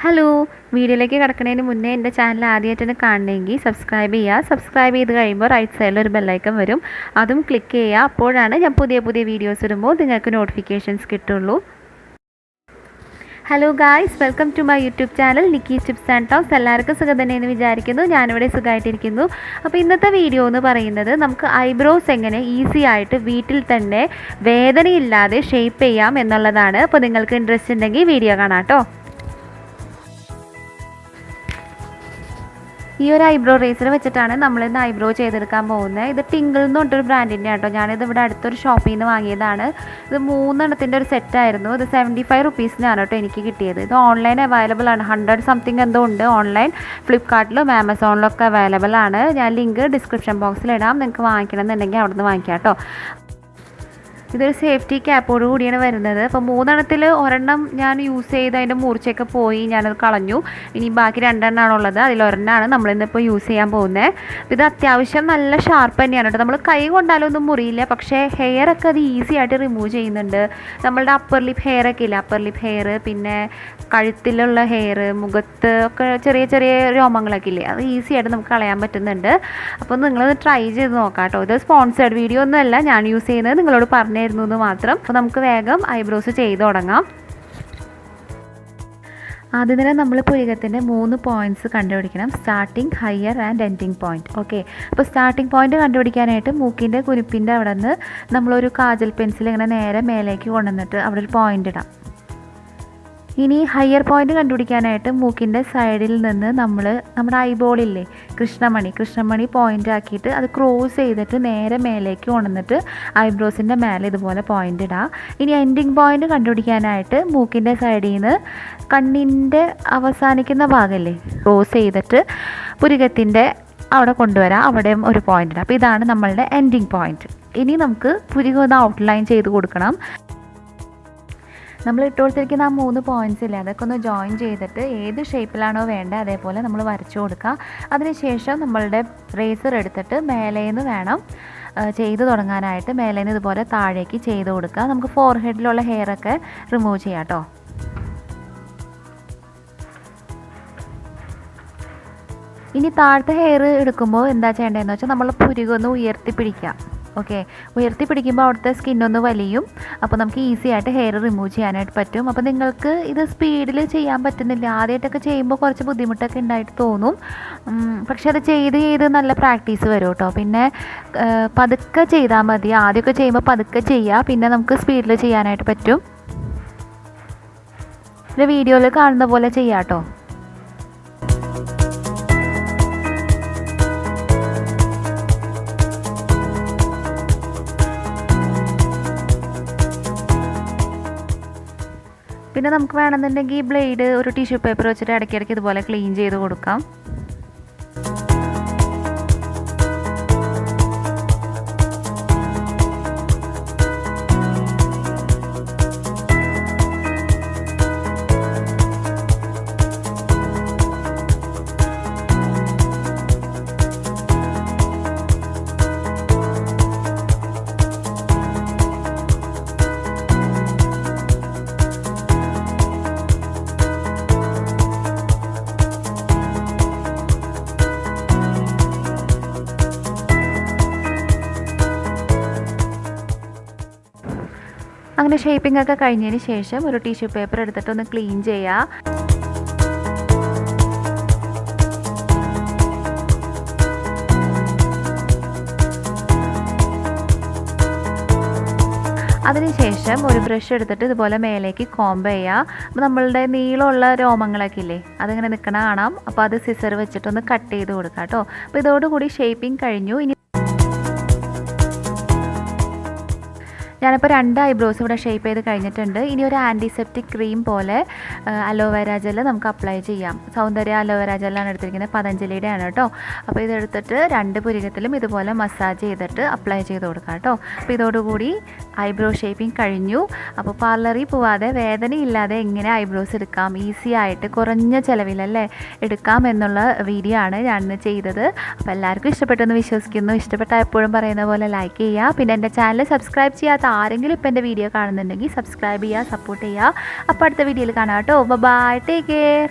Hello, വീഡിയോയിലേക്ക് കിടക്കുന്നതിന് മുന്നേ എൻ്റെ ചാനൽ ആദ്യമായിട്ടാണ് കാണണമെങ്കിൽ സബ്സ്ക്രൈബ് ചെയ്യുക. സബ്സ്ക്രൈബ് ചെയ്ത് കഴിയുമ്പോൾ റൈറ്റ് സൈഡിൽ ഒരു ബെല്ലൈക്കൺ വരും, അതും ക്ലിക്ക് ചെയ്യുക. അപ്പോഴാണ് ഞാൻ പുതിയ പുതിയ വീഡിയോസ് ഇടുമ്പോൾ നിങ്ങൾക്ക് നോട്ടിഫിക്കേഷൻസ് കിട്ടുള്ളൂ. Hello guys, welcome to my YouTube channel Nikki tips and talks. എല്ലാവർക്കും സുഖം തന്നെയെന്ന് വിചാരിക്കുന്നു. ഞാനിവിടെ സുഖമായിട്ടിരിക്കുന്നു. അപ്പോൾ ഇന്നത്തെ വീഡിയോ എന്ന് പറയുന്നത് നമുക്ക് ഐബ്രോസ് എങ്ങനെ ഈസി ആയിട്ട് വീട്ടിൽ തന്നെ വേദനയില്ലാതെ ഷേപ്പ് ചെയ്യാം എന്നുള്ളതാണ്. അപ്പോൾ നിങ്ങൾക്ക് ഇൻട്രസ്റ്റ് ഉണ്ടെങ്കിൽ വീഡിയോ കാണാം കേട്ടോ. ഈ ഒരു ഐബ്രോ റേസർ വെച്ചിട്ടാണ് നമ്മളിന്ന് ഐബ്രോ ചെയ്തെടുക്കാൻ പോകുന്നത്. ഇത് ടിങ്കിൾ എന്ന് പറഞ്ഞിട്ടൊരു ബ്രാൻഡിൻ്റെ ആട്ടോ. ഞാനിത് ഇവിടെ അടുത്തൊരു ഷോപ്പിൽ നിന്ന് വാങ്ങിയതാണ്. ഇത് 3 ഒരു സെറ്റായിരുന്നു. ഇത് 75 റുപ്പീസിനാണ് കേട്ടോ എനിക്ക് കിട്ടിയത്. ഇത് ഓൺലൈൻ അവൈലബിൾ ആണ്. 100 സംതിങ് എന്തോ ഉണ്ട് ഓൺലൈൻ. ഫ്ലിപ്കാർട്ടിലും ആമസോണിലൊക്കെ അവൈലബിൾ ആണ്. ഞാൻ ലിങ്ക് ഡിസ്ക്രിപ്ഷൻ ബോക്സിൽ ഇടാം. നിങ്ങൾക്ക് വാങ്ങിക്കണം എന്നുണ്ടെങ്കിൽ അവിടെ നിന്ന് വാങ്ങിക്കാം കേട്ടോ. ഇതൊരു സേഫ്റ്റി ക്യാപ്പോട് കൂടിയാണ് വരുന്നത്. അപ്പോൾ 3 ഒരെണ്ണം ഞാൻ യൂസ് ചെയ്ത് അതിൻ്റെ മൂർച്ചയൊക്കെ പോയി, ഞാനത് കളഞ്ഞു. ഇനി ബാക്കി 2 എണ്ണമാണുള്ളത്. അതിലൊരെണ്ണമാണ് നമ്മളിന്നിപ്പോൾ യൂസ് ചെയ്യാൻ പോകുന്നത്. അപ്പോൾ ഇത് അത്യാവശ്യം നല്ല ഷാർപ്പ് തന്നെയാണ് കേട്ടോ. നമ്മൾ കൈ കൊണ്ടാലൊന്നും മുറിയില്ല, പക്ഷേ ഹെയറൊക്കെ അത് ഈസി ആയിട്ട് റിമൂവ് ചെയ്യുന്നുണ്ട്. നമ്മളുടെ അപ്പർ ലിപ്പ് ഹെയറൊക്കെ ഇല്ല, അപ്പർ ലിപ്പ് ഹെയർ, പിന്നെ കഴുത്തിലുള്ള ഹെയർ, മുഖത്ത് ഒക്കെ ചെറിയ ചെറിയ രോമങ്ങളൊക്കെ ഇല്ലേ, അത് ഈസി ആയിട്ട് നമുക്ക് കളയാൻ പറ്റുന്നുണ്ട്. അപ്പോൾ നിങ്ങളത് ട്രൈ ചെയ്ത് നോക്കാം കേട്ടോ. ഇത് സ്പോൺസേഡ് വീഡിയോ ഒന്നുമല്ല, ഞാൻ യൂസ് ചെയ്യുന്നത് നിങ്ങളോട് പറഞ്ഞായിരുന്നു എന്ന് മാത്രം. അപ്പോൾ നമുക്ക് വേഗം ഐബ്രോസ് ചെയ്ത് തുടങ്ങാം. ആദ്യം തന്നെ നമ്മൾ പുരികത്തിൻ്റെ 3 പോയിൻറ്റ്സ് കണ്ടുപിടിക്കണം. Starting, higher and ending point. Okay, അപ്പോൾ സ്റ്റാർട്ടിങ് പോയിൻറ്റ് കണ്ടുപിടിക്കാനായിട്ട് മൂക്കിൻ്റെ കുരുപ്പിൻ്റെ അവിടെ നിന്ന് നമ്മളൊരു കാജൽ പെൻസിൽ ഇങ്ങനെ നേരെ മേലേക്ക് കൊണ്ടുവന്നിട്ട് അവിടെ ഒരു പോയിൻ്റ് ഇടാം. ഇനി ഹയർ പോയിൻ്റ് കണ്ടുപിടിക്കാനായിട്ട് മൂക്കിൻ്റെ സൈഡിൽ നിന്ന് നമ്മുടെ ഐബോളില്ലേ, കൃഷ്ണമണി പോയിൻ്റ് ആക്കിയിട്ട് അത് ക്രോസ് ചെയ്തിട്ട് നേരെ മേലേക്ക് കൊണ്ടുവന്നിട്ട് ഐബ്രോസിൻ്റെ മേലെ ഇതുപോലെ പോയിൻ്റ് ഇടാം. ഇനി എൻഡിങ് പോയിൻ്റ് കണ്ടുപിടിക്കാനായിട്ട് മൂക്കിൻ്റെ സൈഡിൽ നിന്ന് കണ്ണിൻ്റെ അവസാനിക്കുന്ന ഭാഗമല്ലേ ക്രോസ് ചെയ്തിട്ട് പുരികത്തിൻ്റെ അവിടെ കൊണ്ടുവരാം, അവിടെയും ഒരു പോയിൻ്റ് ഇടാം. അപ്പോൾ ഇതാണ് നമ്മളുടെ എൻഡിങ് പോയിൻ്റ്. ഇനി നമുക്ക് പുരികം ഒന്ന് ഔട്ട്ലൈൻ ചെയ്ത് കൊടുക്കണം. നമ്മൾ ഇട്ട് കൊടുത്തിരിക്കുന്ന ആ 3 പോയിൻറ്റ്സ് ഇല്ലേ, അതൊക്കെ ഒന്ന് ജോയിൻ ചെയ്തിട്ട് ഏത് ഷേപ്പിലാണോ വേണ്ടത് അതേപോലെ നമ്മൾ വരച്ചു കൊടുക്കുക. അതിനുശേഷം നമ്മളുടെ റേസർ എടുത്തിട്ട് മേലേന്ന് വേണം ചെയ്ത് തുടങ്ങാനായിട്ട്. മേലേന്ന് ഇതുപോലെ താഴേക്ക് ചെയ്ത് കൊടുക്കുക. നമുക്ക് ഫോർഹെഡിലുള്ള ഹെയറൊക്കെ റിമൂവ് ചെയ്യാം കേട്ടോ. ഇനി താഴത്തെ ഹെയർ എടുക്കുമ്പോൾ എന്താ ചെയ്യേണ്ടതെന്ന് വെച്ചാൽ നമ്മൾ പുരികം ഒന്ന് ഉയർത്തി പിടിക്കുക. ഓക്കെ, ഉയർത്തി പിടിക്കുമ്പോൾ അവിടുത്തെ സ്കിന്നൊന്ന് വലിയും. അപ്പോൾ നമുക്ക് ഈസി ആയിട്ട് ഹെയർ റിമൂവ് ചെയ്യാനായിട്ട് പറ്റും. അപ്പോൾ നിങ്ങൾക്ക് ഇത് സ്പീഡിൽ ചെയ്യാൻ പറ്റുന്നില്ല, ആദ്യമായിട്ടൊക്കെ ചെയ്യുമ്പോൾ കുറച്ച് ബുദ്ധിമുട്ടൊക്കെ ഉണ്ടായിട്ട് തോന്നും. പക്ഷെ അത് ചെയ്ത് നല്ല പ്രാക്ടീസ് വരും കേട്ടോ. പിന്നെ പതുക്കെ ചെയ്താൽ മതി. ആദ്യമൊക്കെ ചെയ്യുമ്പോൾ പതുക്കെ ചെയ്യുക, പിന്നെ നമുക്ക് സ്പീഡിൽ ചെയ്യാനായിട്ട് പറ്റും. പിന്നെ വീഡിയോയിൽ കാണുന്ന പോലെ ചെയ്യാം കേട്ടോ. പിന്നെ നമുക്ക് വേണമെന്നുണ്ടെങ്കിൽ ഈ ബ്ലേഡ് ഒരു ടിഷ്യൂ പേപ്പർ വെച്ചിട്ട് ഇടയ്ക്കിടയ്ക്ക് ഇതുപോലെ ക്ലീൻ ചെയ്ത് കൊടുക്കാം. അങ്ങനെ ഷേപ്പിംഗ് ഒക്കെ കഴിഞ്ഞതിന് ശേഷം ഒരു ടിഷ്യൂ പേപ്പർ എടുത്തിട്ട് ഒന്ന് ക്ലീൻ ചെയ്യുക. അതിനുശേഷം ഒരു ബ്രഷ് എടുത്തിട്ട് ഇതുപോലെ മേലേക്ക് കോംബ് ചെയ്യുക. അപ്പോൾ നമ്മളുടെ നീളമുള്ള രോമങ്ങളൊക്കെ ഇല്ലേ, അതിങ്ങനെ നിൽക്കണ കാണാം. അപ്പോൾ അത് സിസർ വെച്ചിട്ടൊന്ന് കട്ട് ചെയ്ത് കൊടുക്കാം കേട്ടോ. അപ്പോൾ ഇതോടുകൂടി ഷേപ്പിംഗ് കഴിഞ്ഞു. ഇനി ഞാനിപ്പോൾ 2 ഐബ്രോസ് ഇവിടെ ഷേപ്പ് ചെയ്ത് കഴിഞ്ഞിട്ടുണ്ട്. ഇനി ഒരു ആൻറ്റിസെപ്റ്റിക് ക്രീം പോലെ അലോവേര ജെല്ല് നമുക്ക് അപ്ലൈ ചെയ്യാം. സൗന്ദര്യ അലോവേര ജെല്ലാണ് എടുത്തിരിക്കുന്നത്, പതഞ്ജലിയുടെ ആണ് കേട്ടോ. അപ്പോൾ ഇതെടുത്തിട്ട് 2 പുരികത്തിലും ഇതുപോലെ മസാജ് ചെയ്തിട്ട് അപ്ലൈ ചെയ്ത് കൊടുക്കാം കേട്ടോ. അപ്പോൾ ഇതോടുകൂടി ഐബ്രോ ഷേപ്പിംഗ് കഴിഞ്ഞു. അപ്പോൾ പാർലറിൽ പോവാതെ വേദനയില്ലാതെ എങ്ങനെ ഐബ്രോസ് എടുക്കാം ഈസി ആയിട്ട് കുറഞ്ഞ ചിലവിലല്ലേ എടുക്കാം എന്നുള്ള വീഡിയോ ആണ് ഞാൻ ചെയ്തത്. അപ്പോൾ എല്ലാവർക്കും ഇഷ്ടപ്പെട്ടെന്ന് വിശ്വസിക്കുന്നു. ഇഷ്ടപ്പെട്ടാൽ എപ്പോഴും പറയുന്ന പോലെ ലൈക്ക് ചെയ്യുക. പിന്നെ എൻ്റെ ചാനൽ സബ്സ്ക്രൈബ് ചെയ്യാത്ത ആരെങ്കിലും ഇപ്പോൾ എൻ്റെ വീഡിയോ കാണുന്നുണ്ടെങ്കിൽ സബ്സ്ക്രൈബ് ചെയ്യുക, സപ്പോർട്ട് ചെയ്യുക. അപ്പോൾ അടുത്ത വീഡിയോയിൽ കാണാം കേട്ടോ. Bye, take care.